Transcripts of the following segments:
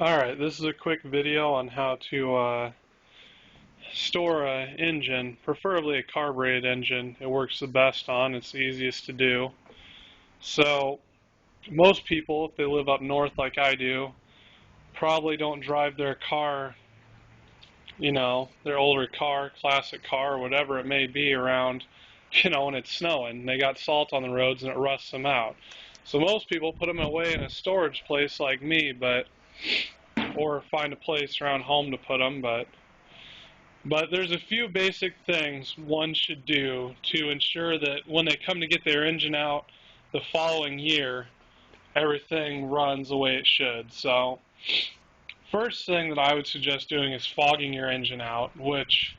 Alright, this is a quick video on how to store an engine, preferably a carbureted engine. It works the best on, it's the easiest to do. So, most people, if they live up north like I do, probably don't drive their car, their older car, classic car, or whatever it may be around, when it's snowing. They got salt on the roads and it rusts them out. So most people put them away in a storage place like me, or find a place around home to put them, but there's a few basic things one should do to ensure that when they come to get their engine out the following year, everything runs the way it should. So, first thing that I would suggest doing is fogging your engine out, which,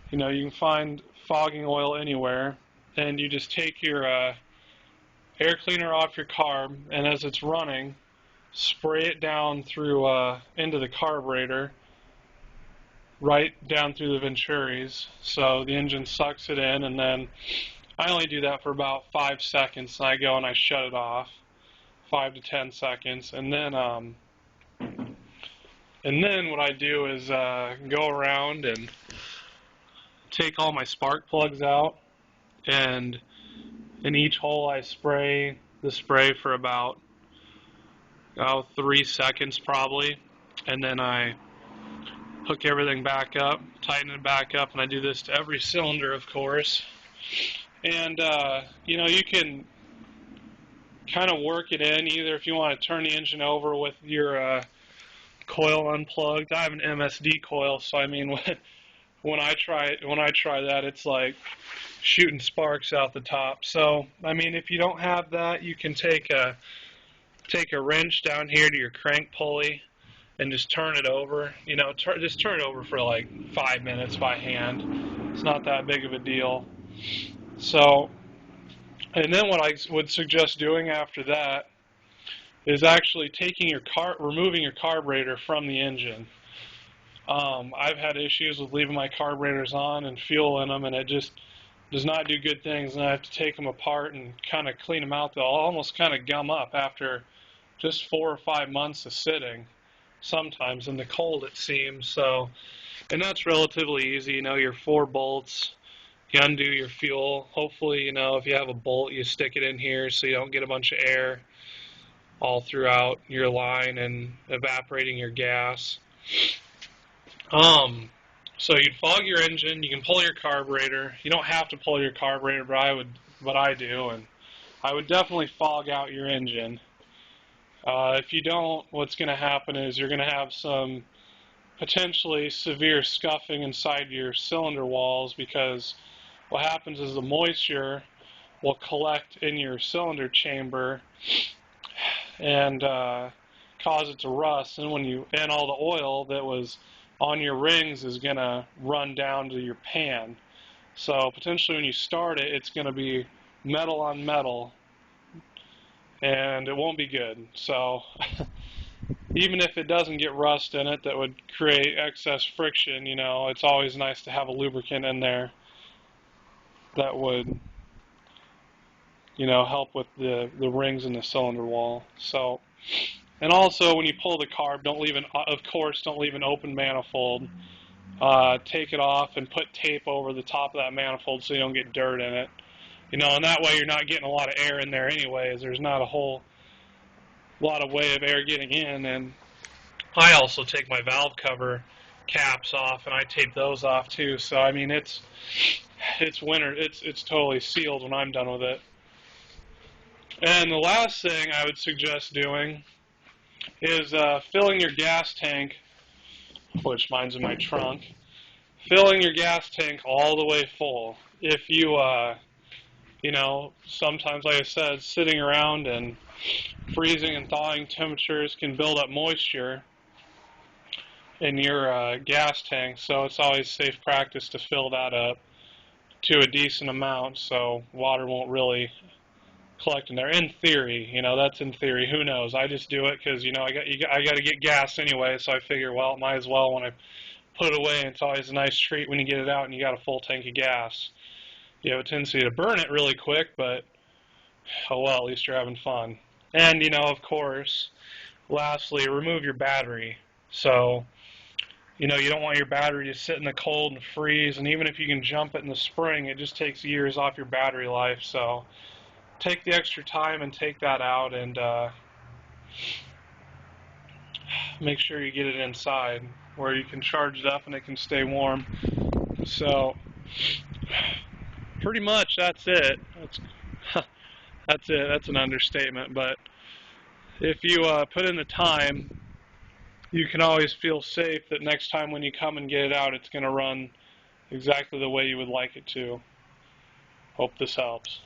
you can find fogging oil anywhere, and you just take your air cleaner off your carb, and as it's running, spray it down through into the carburetor, right down through the venturis, so the engine sucks it in, and then I only do that for about 5 seconds, and I go and I shut it off, 5 to 10 seconds, and then what I do is go around and take all my spark plugs out, and in each hole I spray the spray for about 3 seconds probably, and then I hook everything back up, tighten it back up, and I do this to every cylinder, of course. And, you can kind of work it in, either if you want to turn the engine over with your coil unplugged. I have an MSD coil, so I mean, when I try that, it's like shooting sparks out the top. So, I mean, if you don't have that, you can take a wrench down here to your crank pulley and just turn it over. Just turn it over for like 5 minutes by hand. It's not that big of a deal. So, and then what I would suggest doing after that is actually removing your carburetor from the engine. I've had issues with leaving my carburetors on and fuel in them, and it just does not do good things, and I have to take them apart and kind of clean them out. They'll almost kind of gum up after just 4 or 5 months of sitting, sometimes in the cold, it seems. So, and that's relatively easy. Your 4 bolts, you undo your fuel. Hopefully, if you have a bolt, you stick it in here so you don't get a bunch of air all throughout your line and evaporating your gas. So you'd fog your engine. You can pull your carburetor. You don't have to pull your carburetor, but I do, and I would definitely fog out your engine. If you don't, what's going to happen is you're going to have some potentially severe scuffing inside your cylinder walls, because what happens is the moisture will collect in your cylinder chamber and cause it to rust, and all the oil that was on your rings is going to run down to your pan. So potentially when you start it, it's going to be metal on metal, and it won't be good. So even if it doesn't get rust in it that would create excess friction, it's always nice to have a lubricant in there that would help with the rings in the cylinder wall. So, and also when you pull the carb, don't leave an open manifold. Take it off and put tape over the top of that manifold so you don't get dirt in it. And that way you're not getting a lot of air in there anyways. There's not a whole lot of way of air getting in. And I also take my valve cover caps off, and I tape those off too. So I mean, it's winter. It's totally sealed when I'm done with it. And the last thing I would suggest doing is filling your gas tank, which mine's in my trunk, filling your gas tank all the way full. If you, sometimes, like I said, sitting around and freezing and thawing temperatures can build up moisture in your gas tank, so it's always safe practice to fill that up to a decent amount so water won't really collect in there. In theory, that's in theory. Who knows? I just do it because I got to get gas anyway. So I figure, well, might as well when I put it away. It's always a nice treat when you get it out and you got a full tank of gas. You have a tendency to burn it really quick, but oh well, at least you're having fun. And of course, lastly, remove your battery. So, you know, you don't want your battery to sit in the cold and freeze, and even if you can jump it in the spring, it just takes years off your battery life. So take the extra time and take that out, and make sure you get it inside where you can charge it up and it can stay warm. So pretty much that's it. That's it. That's an understatement. But if you put in the time, you can always feel safe that next time when you come and get it out, it's going to run exactly the way you would like it to. Hope this helps.